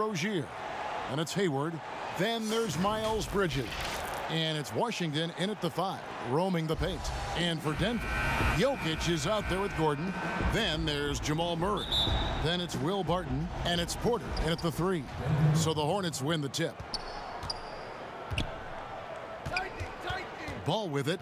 Rozier. And it's Hayward. Then there's Miles Bridges. And it's Washington in at the 5, roaming the paint. And for Denver, Jokic is out there with Gordon. Then there's Jamal Murray. Then it's Will Barton. And it's Porter in at the 3. So the Hornets win the tip. Ball with it.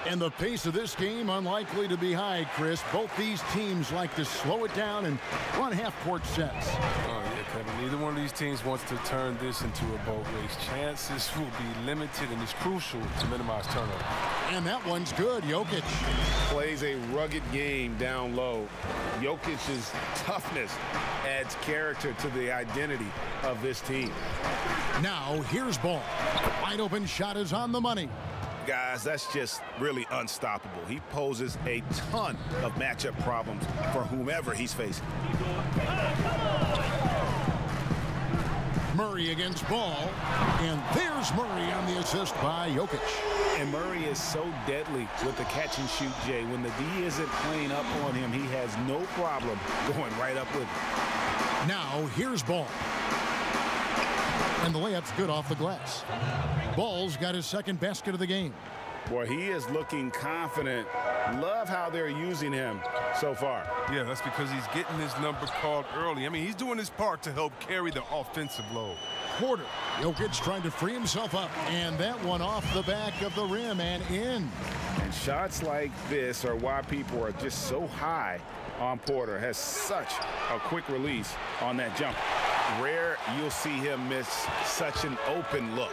And the pace of this game unlikely to be high, Chris. Both these teams like to slow it down and run half-court sets. Oh, yeah, Kevin. Neither one of these teams wants to turn this into a boat race. Chances will be limited, and it's crucial to minimize turnover. And that one's good. Jokic plays a rugged game down low. Jokic's toughness adds character to the identity of this team. Now, here's Ball. Wide open shot is on the money. Guys, that's just really unstoppable. He poses a ton of matchup problems for whomever he's facing. Murray against Ball. And there's Murray on the assist by Jokic. And Murray is so deadly with the catch and shoot, Jay. When the D isn't playing up on him, he has no problem going right up with him. Now, here's Ball. And the layup's good off the glass. Ball's got his second basket of the game. Boy, he is looking confident. Love how they're using him so far. Yeah, that's because he's getting his number called early. I mean, he's doing his part to help carry the offensive load. Porter. Jokic trying to free himself up. And that one off the back of the rim and in. And shots like this are why people are just so high on Porter. Has such a quick release on that jump. Rare you'll see him miss such an open look.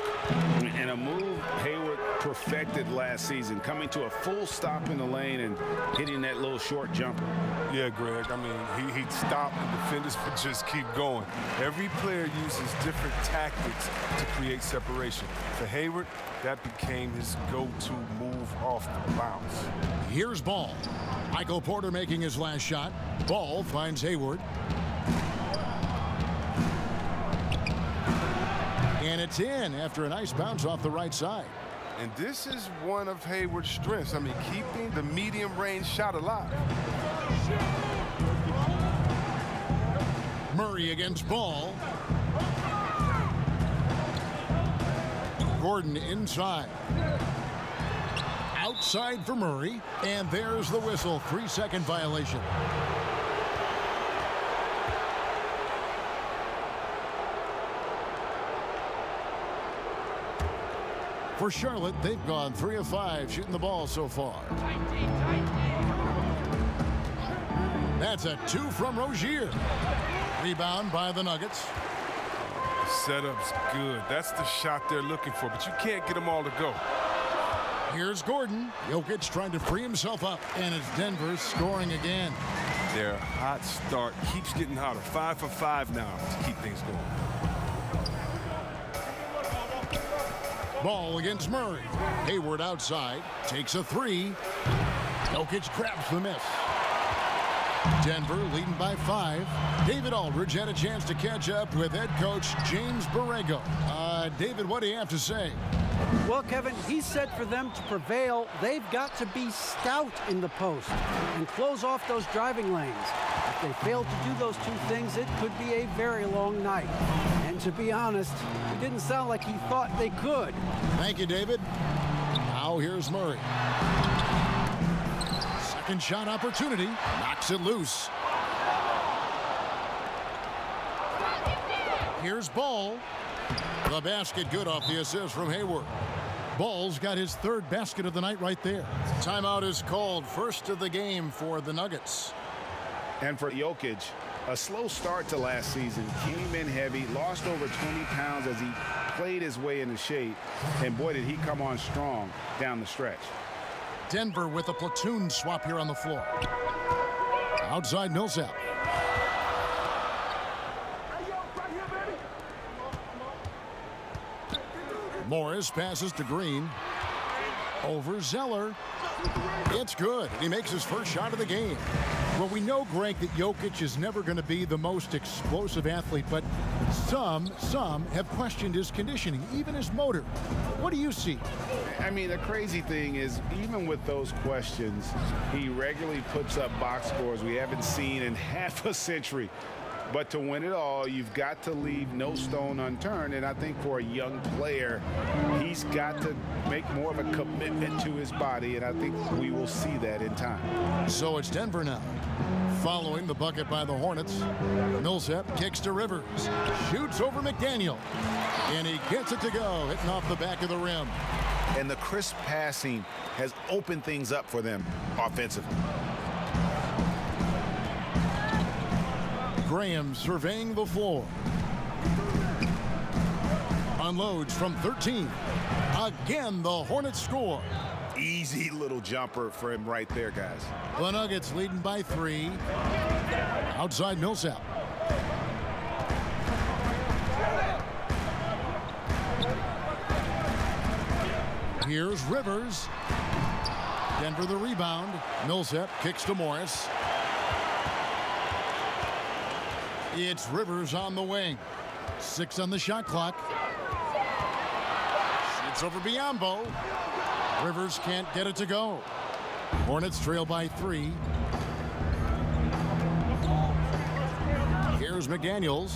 And a move Hayward perfected last season, coming to a full stop in the lane and hitting that little short jumper. Yeah, Greg, I mean, he'd stop and defenders would just keep going. Every player uses different tactics to create separation. For Hayward, that became his go-to move off the bounce. Here's Ball. Michael Porter making his last shot. Ball finds Hayward. And it's in after a nice bounce off the right side. And this is one of Hayward's strengths. I mean, keeping the medium-range shot alive. Murray against Ball. Gordon inside. Outside for Murray. And there's the whistle. 3-second violation. For Charlotte, they've gone 3 of 5 shooting the ball so far. That's a 2 from Rozier. Rebound by the Nuggets. Setup's good. That's the shot they're looking for, but you can't get them all to go. Here's Gordon. Jokic trying to free himself up, and it's Denver scoring again. Their hot start keeps getting hotter. 5 for 5 now to keep things going. Ball against Murray. Hayward outside. Takes a 3. Jokic grabs the miss. Denver leading by 5. David Aldridge had a chance to catch up with head coach James Borrego. David, what do you have to say? Well, Kevin, he said for them to prevail, they've got to be stout in the post and close off those driving lanes. If they fail to do those two things, it could be a very long night. And to be honest, it didn't sound like he thought they could. Thank you, David. Now here's Murray. Second shot opportunity. Knocks it loose. Here's Ball. The basket good off the assist from Hayward. Ball's got his 3rd basket of the night right there. Timeout is called. First of the game for the Nuggets. And for Jokic, a slow start to last season. Came in heavy, lost over 20 pounds as he played his way into shape. And boy, did he come on strong down the stretch. Denver with a platoon swap here on the floor. Outside Millsap. Morris passes to Green. Over Zeller. It's good. He makes his first shot of the game. Well, we know, Greg, that Jokic is never going to be the most explosive athlete, but some have questioned his conditioning, even his motor. What do you see? I mean, the crazy thing is, even with those questions, he regularly puts up box scores we haven't seen in half a century. But to win it all, you've got to leave no stone unturned. And I think for a young player, he's got to make more of a commitment to his body. And I think we will see that in time. So it's Denver now. Following the bucket by the Hornets, Millsap kicks to Rivers. Shoots over McDaniel. And he gets it to go, hitting off the back of the rim. And the crisp passing has opened things up for them offensively. Graham surveying the floor. Unloads from 13. Again, the Hornets score. Easy little jumper for him right there, guys. The Nuggets leading by 3. Outside Millsap. Here's Rivers. Denver the rebound. Millsap kicks to Morris. It's Rivers on the wing. 6 on the shot clock. Shoots over Biyombo. Rivers can't get it to go. Hornets trail by 3. Here's McDaniels.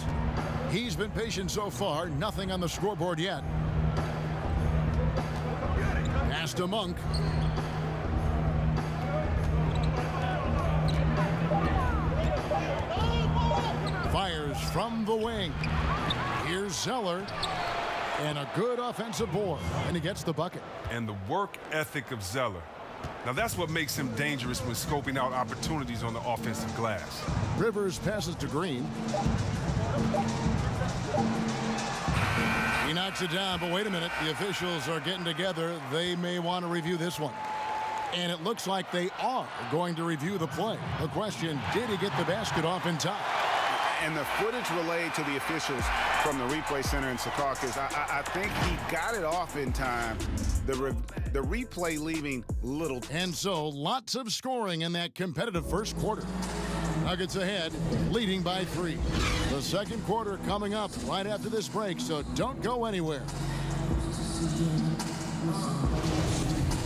He's been patient so far. Nothing on the scoreboard yet. Pass to Monk. Fires from the wing. Here's Zeller. And a good offensive board. And he gets the bucket. And the work ethic of Zeller. Now that's what makes him dangerous when scoping out opportunities on the offensive glass. Rivers passes to Green. He knocks it down, but wait a minute. The officials are getting together. They may want to review this one. And it looks like they are going to review the play. The question, did he get the basket off in time? And the footage relayed to the officials from the replay center in Secaucus, I think he got it off in time. The replay leaving little. And so lots of scoring in that competitive first quarter. Nuggets ahead, leading by 3. The second quarter coming up right after this break, so don't go anywhere.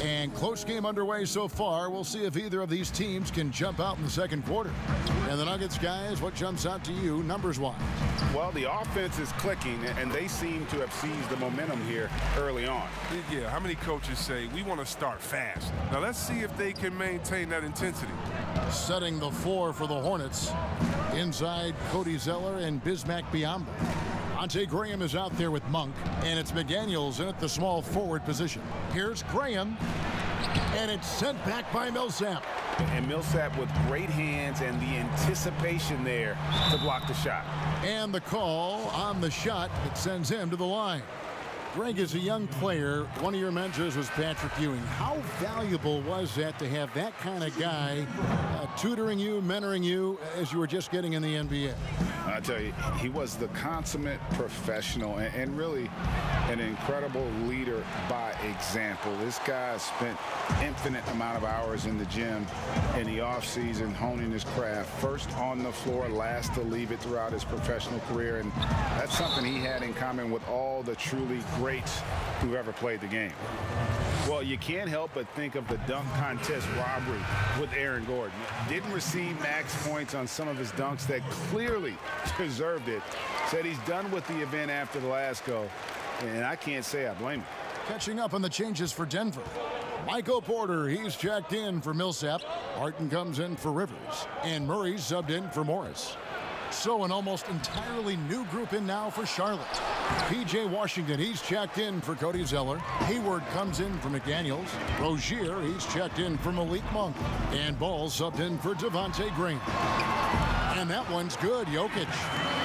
And close game underway so far. We'll see if either of these teams can jump out in the second quarter. And the Nuggets, guys, what jumps out to you numbers-wise? Well, the offense is clicking, and they seem to have seized the momentum here early on. Yeah, how many coaches say, we want to start fast? Now let's see if they can maintain that intensity. Setting the floor for the Hornets. Inside, Cody Zeller and Bismack Biyombo. Ante Graham is out there with Monk, and it's McDaniels in at the small forward position. Here's Graham, and it's sent back by Millsap. And Millsap with great hands and the anticipation there to block the shot. And the call on the shot that sends him to the line. Greg, as a young player, one of your mentors was Patrick Ewing. How valuable was that to have that kind of guy tutoring you, mentoring you as you were just getting in the NBA? I tell you, he was the consummate professional and really an incredible leader by example. This guy spent infinite amount of hours in the gym in the offseason honing his craft. First on the floor, last to leave it throughout his professional career. And that's something he had in common with all the truly greats who ever played the game. Well, you can't help but think of the dunk contest robbery with Aaron Gordon. Didn't receive max points on some of his dunks that clearly deserved it. Said he's done with the event after the last go, and I can't say I blame him. Catching up on the changes for Denver. Michael Porter, he's checked in for Millsap. Martin comes in for Rivers, and Murray's subbed in for Morris. So an almost entirely new group in now for Charlotte. P.J. Washington, he's checked in for Cody Zeller. Hayward comes in for McDaniels. Rozier, he's checked in for Malik Monk. And Ball subbed in for Devontae Green. And that one's good, Jokic.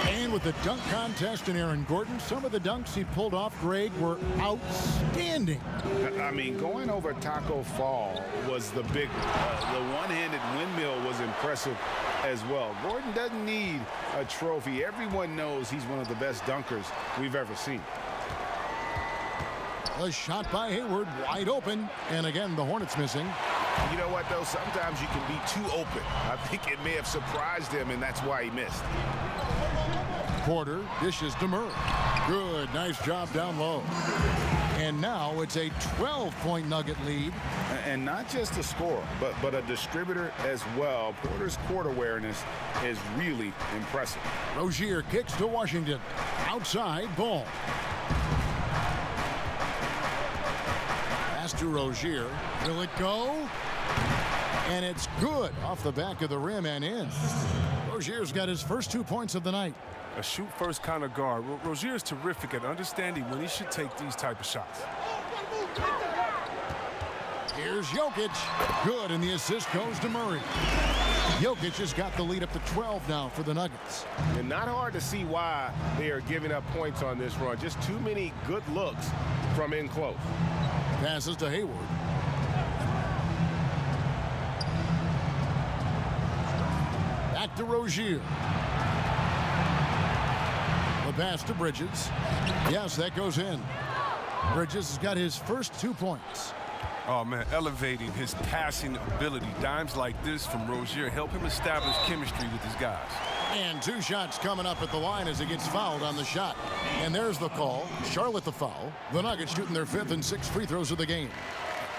And with the dunk contest and Aaron Gordon, some of the dunks he pulled off, Greg, were outstanding. I mean, going over Taco Fall was the big one. The one-handed windmill was impressive as well. Gordon doesn't need a trophy. Everyone knows he's one of the best dunkers we've ever seen. A shot by Hayward, wide open. And again, the Hornets missing. You know what, though? Sometimes you can be too open. I think it may have surprised him, and that's why he missed. Porter dishes to Murray. Good, nice job down low. And now it's a 12-point Nugget lead. And not just a scorer, but a distributor as well. Porter's court awareness is really impressive. Rozier kicks to Washington. Outside, ball. Pass to Rozier. Will it go? And it's good off the back of the rim and in. Rozier's got his first 2 points of the night. A shoot-first kind of guard. Rozier is terrific at understanding when he should take these type of shots. Here's Jokic. Good, and the assist goes to Murray. Jokic has got the lead up to 12 now for the Nuggets. And not hard to see why they are giving up points on this run. Just too many good looks from in close. Passes to Hayward. Back to Rozier. The pass to Bridges. Yes, that goes in. Bridges has got his first 2 points. Oh, man, elevating his passing ability. Dimes like this from Rozier help him establish chemistry with his guys. And 2 shots coming up at the line as he gets fouled on the shot. And there's the call. Charlotte the foul. The Nuggets shooting their 5th and 6th free throws of the game.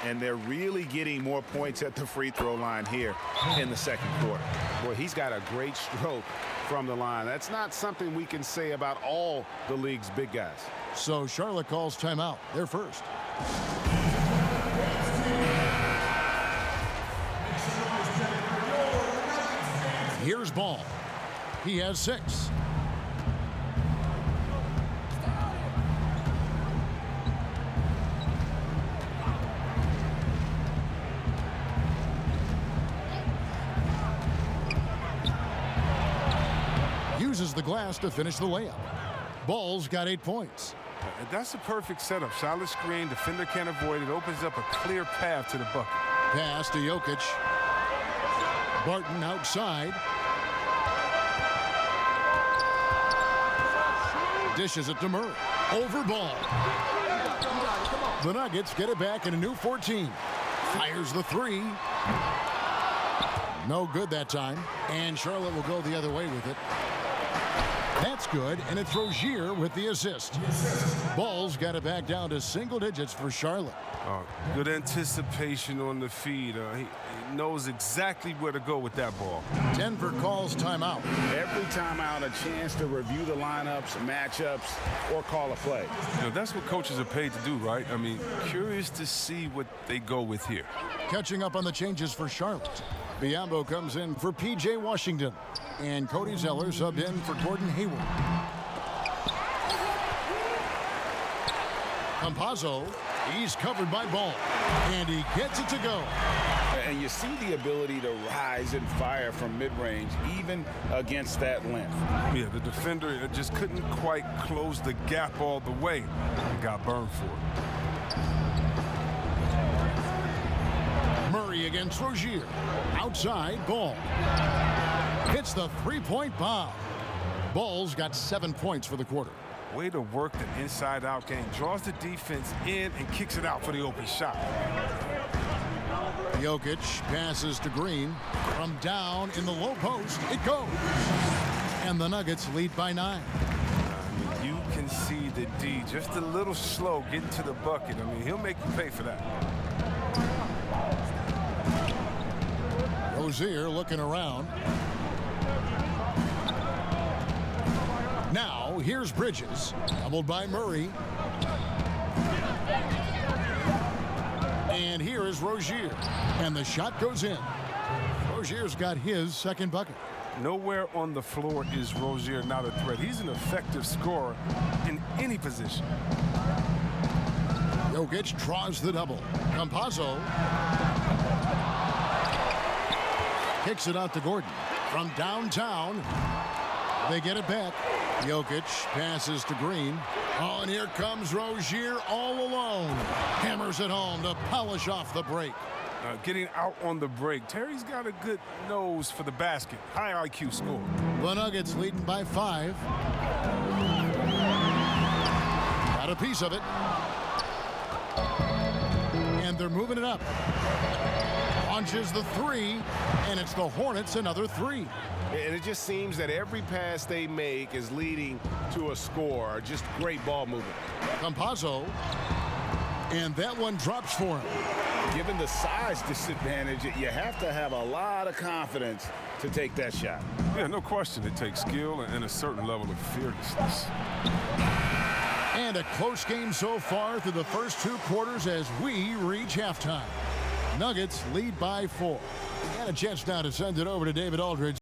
And they're really getting more points at the free throw line here in the second quarter. Boy, he's got a great stroke from the line. That's not something we can say about all the league's big guys. So Charlotte calls timeout. They're first. Here's Ball. He has 6. Uses the glass to finish the layup. Ball's got 8 points. That's a perfect setup. Solid screen, defender can't avoid it. Opens up a clear path to the bucket. Pass to Jokic. Barton outside. Dishes it to Murray. Over Ball. The Nuggets get it back in a new 14. Fires the 3. No good that time. And Charlotte will go the other way with it. That's good, and it's Rozier with the assist. Ball's got it back down to single digits for Charlotte. Good anticipation on the feed. He knows exactly where to go with that ball. Denver calls timeout. Every timeout, a chance to review the lineups, matchups, or call a play. You know, that's what coaches are paid to do, right? I mean, curious to see what they go with here. Catching up on the changes for Charlotte. Biyombo comes in for P.J. Washington. And Cody Zeller subbed in for Gordon Hayward. Campazzo, he's covered by Ball. And he gets it to go. And you see the ability to rise and fire from mid-range, even against that length. Yeah, the defender just couldn't quite close the gap all the way. He got burned for it. Murray against Rozier. Outside, Ball. Hits the 3-point bomb. Ball's got 7 points for the quarter. Way to work the inside-out game. Draws the defense in and kicks it out for the open shot. Jokic passes to Green. From down in the low post, it goes. And the Nuggets lead by 9. You can see the D just a little slow getting to the bucket. I mean, he'll make you pay for that. Rozier looking around. Now, here's Bridges, doubled by Murray. And here is Rozier, and the shot goes in. Rozier's got his second bucket. Nowhere on the floor is Rozier not a threat. He's an effective scorer in any position. Jokic draws the double. Campazzo kicks it out to Gordon. From downtown, they get it back. Jokic passes to Green. Oh, and here comes Rozier all alone. Hammers it home to polish off the break. Getting out on the break. Terry's got a good nose for the basket. High IQ score. The Nuggets leading by 5. Got a piece of it. And they're moving it up. launches the three, and it's the Hornets another three. And it just seems that every pass they make is leading to a score. Just great ball movement. Campazzo, and that one drops for him. Given the size disadvantage, you have to have a lot of confidence to take that shot. Yeah, no question. It takes skill and a certain level of fearlessness. And a close game so far through the first two quarters as we reach halftime. Nuggets lead by 4. And a chance now to send it over to David Aldridge.